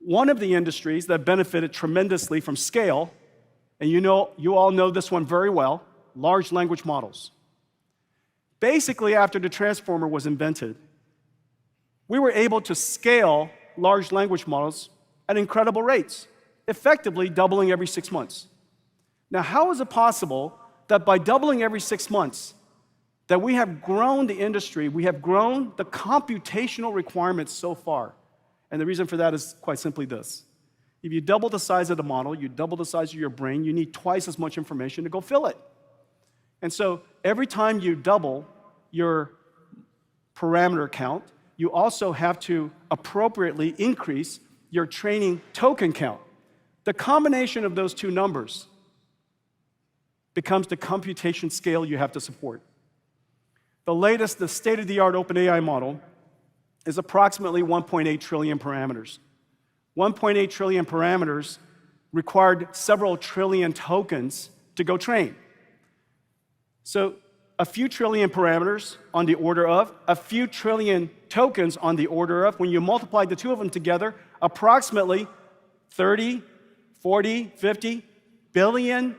one of the industries that benefited tremendously from scale, and you all know this one very well, large language models. Basically, after the transformer was invented, we were able to scale large language models at incredible rates, effectively doubling every 6 months. Now, how is it possible that by doubling every 6 months, that we have grown the industry, we have grown the computational requirements so far? And the reason for that is quite simply this. If you double the size of the model, you double the size of your brain, you need twice as much information to go fill it. And so every time you double your parameter count, you also have to appropriately increase your training token count. The combination of those two numbers becomes the computation scale you have to support. The latest, the state-of-the-art OpenAI model is approximately 1.8 trillion parameters. 1.8 trillion parameters required several trillion tokens to go train. So a few trillion parameters on the order of, a few trillion tokens on the order of, when you multiply the two of them together, approximately 30, 40, 50 billion,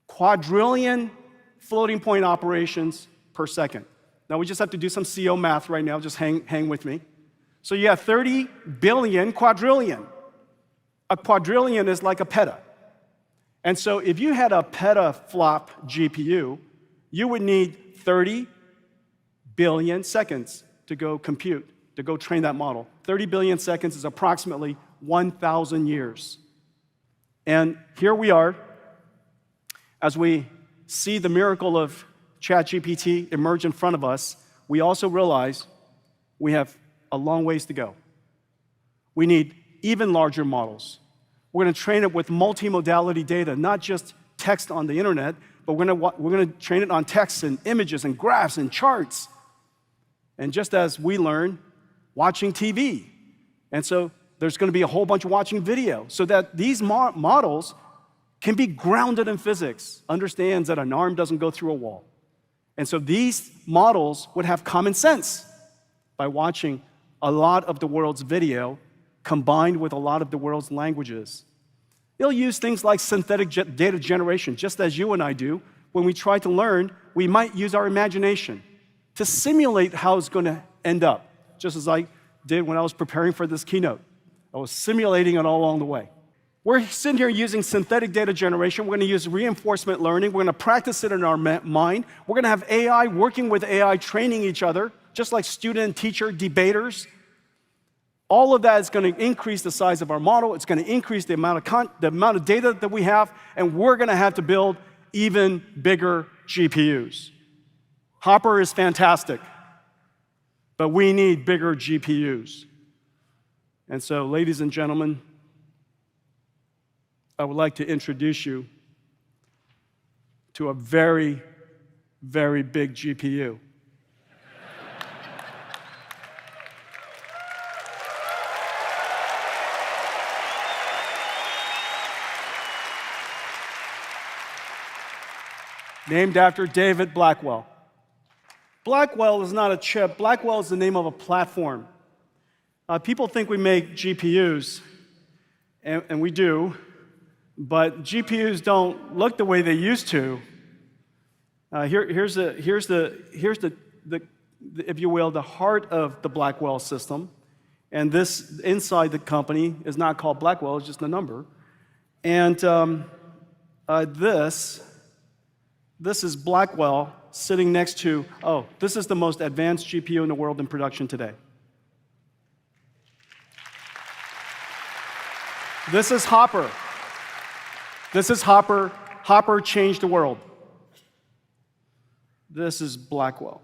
quadrillion floating point operations per second. Now we just have to do some CO math right now, just hang with me. So you have 30 billion quadrillion. A quadrillion is like a peta. And so if you had a petaflop GPU, you would need 30 billion seconds to go compute, to go train that model. 30 billion seconds is approximately 1,000 years. And here we are, as we see the miracle of ChatGPT emerge in front of us, we also realize we have a long ways to go. We need even larger models. We're going to train it with multimodality data, not just text on the internet, but we're going to train it on text and images and graphs and charts. And just as we learn, watching TV. And so there's going to be a whole bunch of watching video, so that these models can be grounded in physics, understands that an arm doesn't go through a wall. And so these models would have common sense by watching a lot of the world's video combined with a lot of the world's languages. They'll use things like synthetic data generation, just as you and I do. When we try to learn, we might use our imagination to simulate how it's going to end up, just as I did when I was preparing for this keynote. I was simulating it all along the way. We're sitting here using synthetic data generation. We're going to use reinforcement learning. We're going to practice it in our mind. We're going to have AI working with AI, training each other, just like student and teacher debaters. All of that is going to increase the size of our model. It's going to increase the amount of data that we have, and we're going to have to build even bigger GPUs. Hopper is fantastic, but we need bigger GPUs. And so, ladies and gentlemen, I would like to introduce you to a very, very big GPU. Named after David Blackwell. Blackwell is not a chip. Blackwell is the name of a platform. People think we make GPUs, and we do, but GPUs don't look the way they used to. Here's the if you will, the heart of the Blackwell system, and this inside the company is not called Blackwell; it's just a number. And this is Blackwell sitting next to, this is the most advanced GPU in the world in production today. This is Hopper. This is Hopper. Hopper changed the world. This is Blackwell.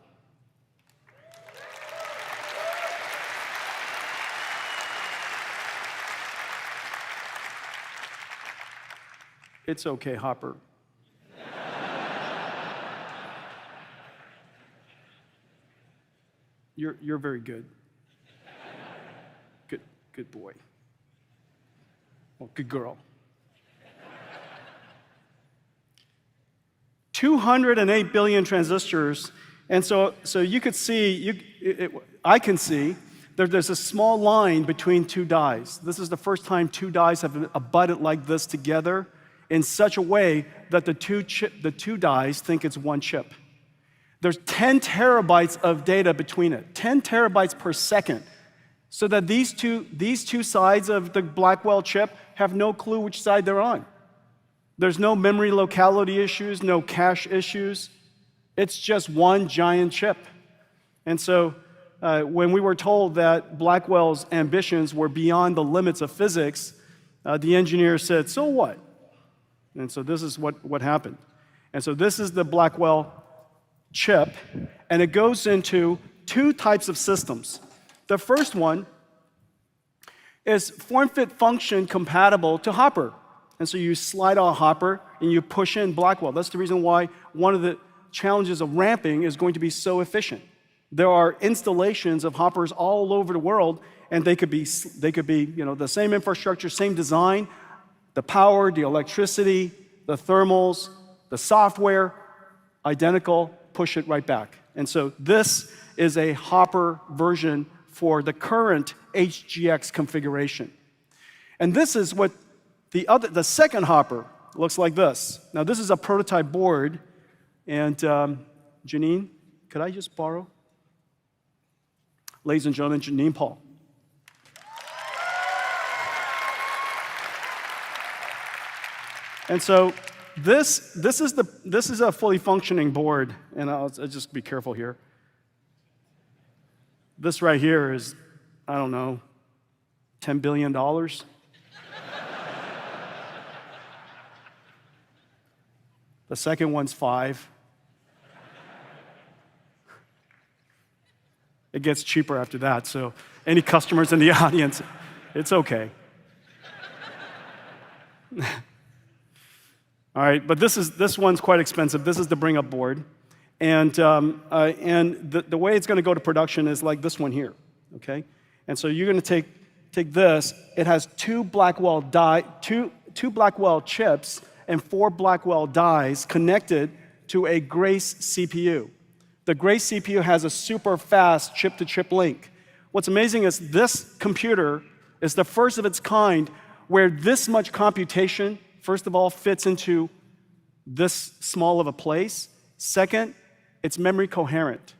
It's okay, Hopper. You're very good. Good boy. Well, good girl. 208 billion transistors, and so you could see, I can see there's a small line between two dies. This is the first time two dies have abutted like this together in such a way that the two dies think it's one chip. There's 10 terabytes of data between it, 10 terabytes per second, so that these two sides of the Blackwell chip have no clue which side they're on. There's no memory locality issues, no cache issues. It's just one giant chip. And so when we were told that Blackwell's ambitions were beyond the limits of physics, the engineer said, so what? And so this is what happened. And so this is the Blackwell chip, and it goes into two types of systems. The first one is form-fit-function compatible to Hopper. And so you slide on Hopper and you push in Blackwell. That's the reason why one of the challenges of ramping is going to be so efficient. There are installations of Hoppers all over the world, and they could be the same infrastructure, same design, the power, the electricity, the thermals, the software, identical, push it right back. And so this is a Hopper version for the current HGX configuration. And this is what the second Hopper looks like this. Now this is a prototype board, and Janine, could I just borrow? Ladies and gentlemen, Janine Paul. And so this is a fully functioning board, and I'll just be careful here. This right here is, I don't know, $10 billion. The second one's 5. It gets cheaper after that, so any customers in the audience, it's okay. All right, but this one's quite expensive. This is the bring-up board, and the way it's going to go to production is like this one here, okay? And so you're going to take this. It has two Blackwell chips and 4 Blackwell dies connected to a Grace CPU. The Grace CPU has a super fast chip-to-chip link. What's amazing is this computer is the first of its kind where this much computation, first of all, fits into this small of a place. Second, it's memory coherent.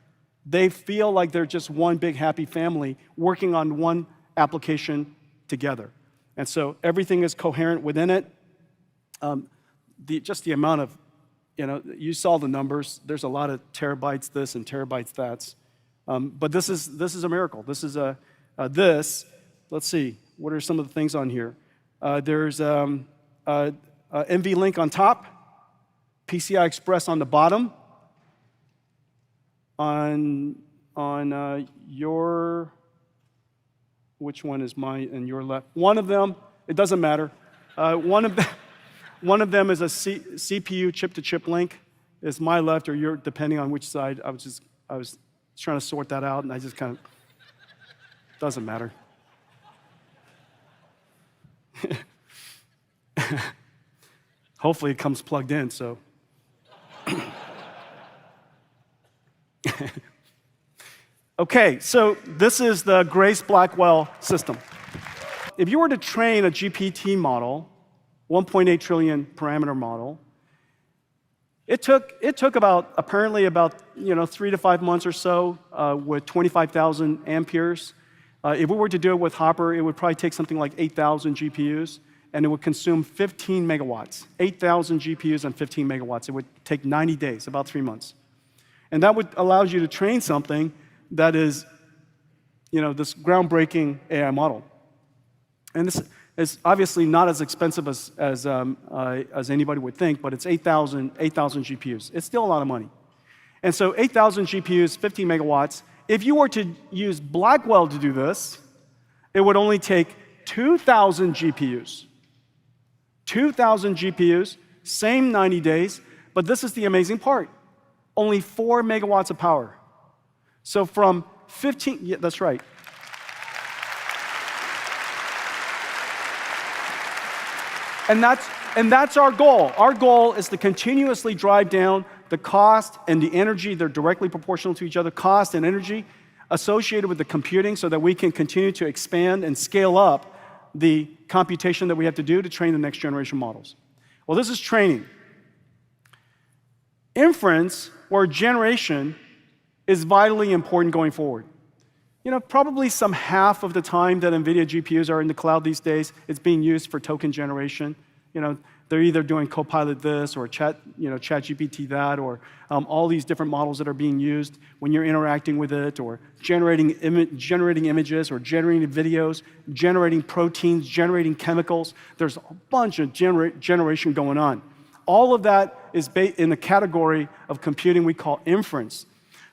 They feel like they're just one big happy family working on one application together. And so everything is coherent within it. Just the amount of, you saw the numbers. There's a lot of terabytes this and terabytes that. But this is a miracle. This is let's see, what are some of the things on here? There's NVLink on top, PCI Express on the bottom. On your, which one is mine and your left? One of them, it doesn't matter. One of them is a CPU chip-to-chip link. It's my left or your, depending on which side. I was trying to sort that out, and I just kind of, doesn't matter. Hopefully it comes plugged in, so. Okay, so this is the Grace Blackwell system. If you were to train a GPT model, 1.8 trillion parameter model, it took apparently about 3 to 5 months or so with 25,000 amperes. If we were to do it with Hopper, it would probably take something like 8,000 GPUs, and it would consume 15 megawatts. 8,000 GPUs and 15 megawatts. It would take 90 days, about 3 months. And that would allow you to train something that is, this groundbreaking AI model. And this is obviously not as expensive as anybody would think, but it's 8,000 GPUs. It's still a lot of money. And so 8,000 GPUs, 15 megawatts. If you were to use Blackwell to do this, it would only take 2,000 GPUs. 2,000 GPUs, same 90 days, but this is the amazing part. Only 4 megawatts of power. So from 15, yeah, that's right. And that's our goal. Our goal is to continuously drive down the cost and the energy. They're directly proportional to each other, cost and energy, associated with the computing so that we can continue to expand and scale up the computation that we have to do to train the next generation models. Well, this is training. Inference, or generation, is vitally important going forward. Probably some half of the time that NVIDIA GPUs are in the cloud these days, it's being used for token generation. They're either doing Copilot this or ChatGPT that, or all these different models that are being used when you're interacting with it, or generating images, or generating videos, generating proteins, generating chemicals. There's a bunch of generation going on. All of that is in the category of computing we call inference.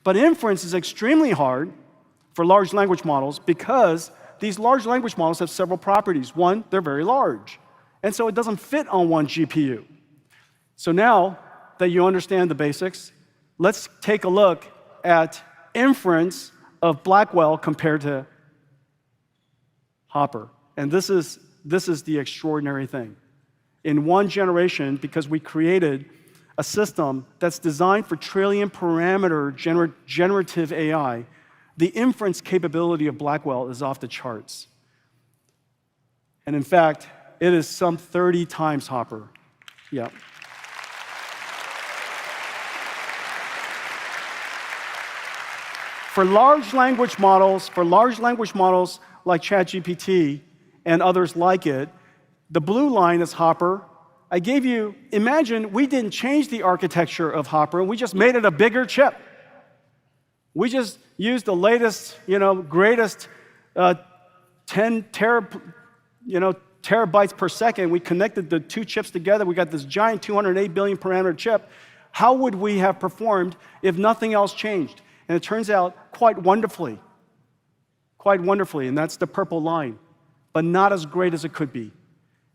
But inference is extremely hard for large language models because these large language models have several properties. One, they're very large. And so it doesn't fit on one GPU. So now that you understand the basics, let's take a look at inference of Blackwell compared to Hopper. And this is the extraordinary thing. In one generation, because we created a system that's designed for trillion parameter generative AI, the inference capability of Blackwell is off the charts. And in fact, it is some 30 times Hopper. Yeah. For large language models like ChatGPT and others like it, the blue line is Hopper. I gave you, imagine we didn't change the architecture of Hopper, we just made it a bigger chip. We just used the latest, greatest 10 terabytes per second. We connected the two chips together. We got this giant 208 billion parameter chip. How would we have performed if nothing else changed? And it turns out quite wonderfully, and that's the purple line, but not as great as it could be.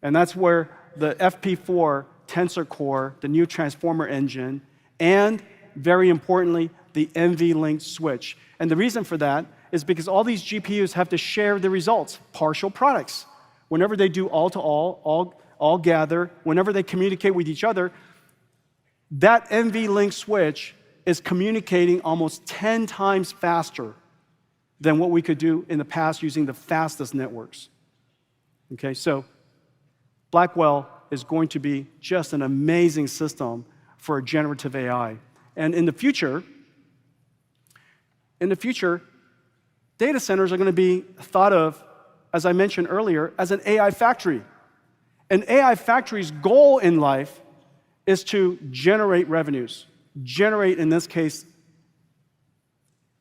And that's where the FP4 Tensor Core, the new transformer engine, and very importantly, the NVLink switch. And the reason for that is because all these GPUs have to share the results, partial products. Whenever they do all gather, whenever they communicate with each other, that NVLink switch is communicating almost 10 times faster than what we could do in the past using the fastest networks. Okay, so Blackwell is going to be just an amazing system for generative AI. And in the future, data centers are going to be thought of, as I mentioned earlier, as an AI factory. An AI factory's goal in life is to generate revenues, generate, in this case,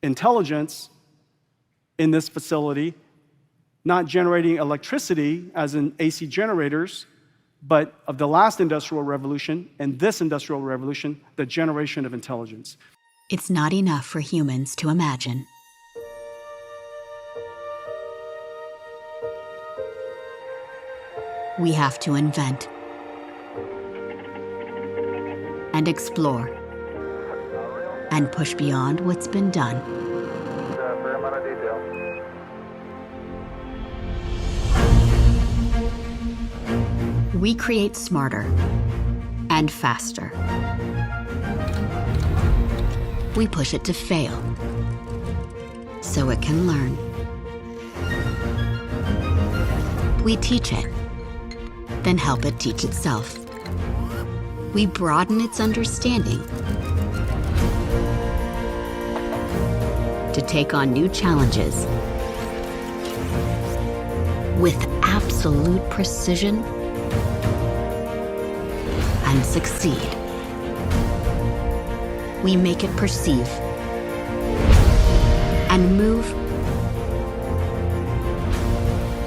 intelligence in this facility, not generating electricity as in AC generators, but of the last industrial revolution and this industrial revolution, the generation of intelligence. It's not enough for humans to imagine. We have to invent and explore and push beyond what's been done. We create smarter and faster. We push it to fail so it can learn. We teach it, then help it teach itself. We broaden its understanding to take on new challenges with absolute precision and succeed. We make it perceive and move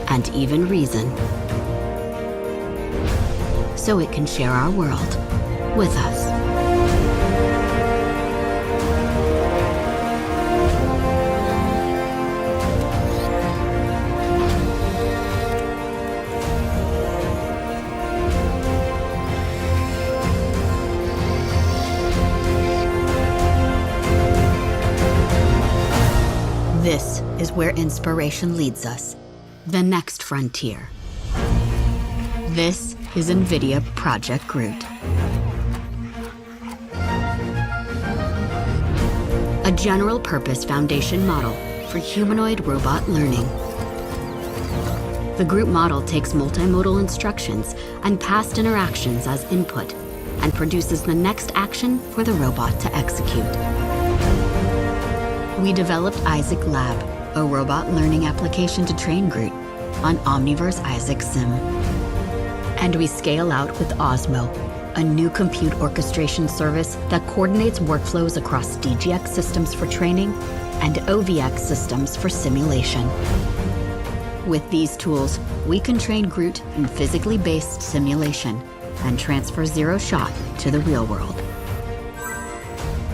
and even reason so it can share our world with us. This is where inspiration leads us, the next frontier. This is NVIDIA Project Groot. A general-purpose foundation model for humanoid robot learning. The group model takes multimodal instructions and past interactions as input and produces the next action for the robot to execute. We developed Isaac Lab, a robot learning application to train Groot on Omniverse Isaac Sim. And we scale out with Osmo, a new compute orchestration service that coordinates workflows across DGX systems for training and OVX systems for simulation. With these tools, we can train Groot in physically based simulation and transfer zero shot to the real world.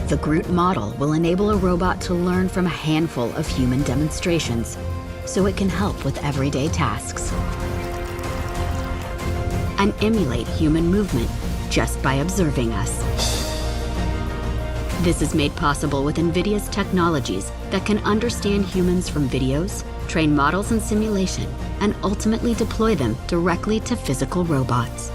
The Groot model will enable a robot to learn from a handful of human demonstrations, so it can help with everyday tasks and emulate human movement just by observing us. This is made possible with NVIDIA's technologies that can understand humans from videos, train models in simulation, and ultimately deploy them directly to physical robots.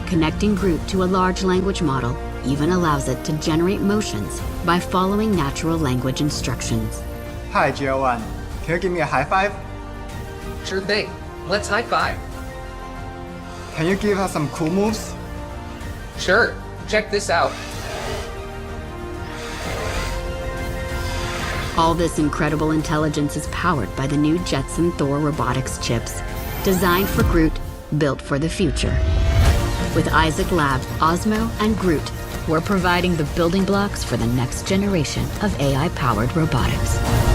Connecting Groot to a large language model even allows it to generate motions by following natural language instructions. Hi, GL1. Can you give me a high five? Sure thing. Let's high five. Can you give us some cool moves? Sure. Check this out. All this incredible intelligence is powered by the new Jetson Thor robotics chips, designed for Groot, built for the future. With Isaac Lab, Osmo, and Groot, we're providing the building blocks for the next generation of AI-powered robotics.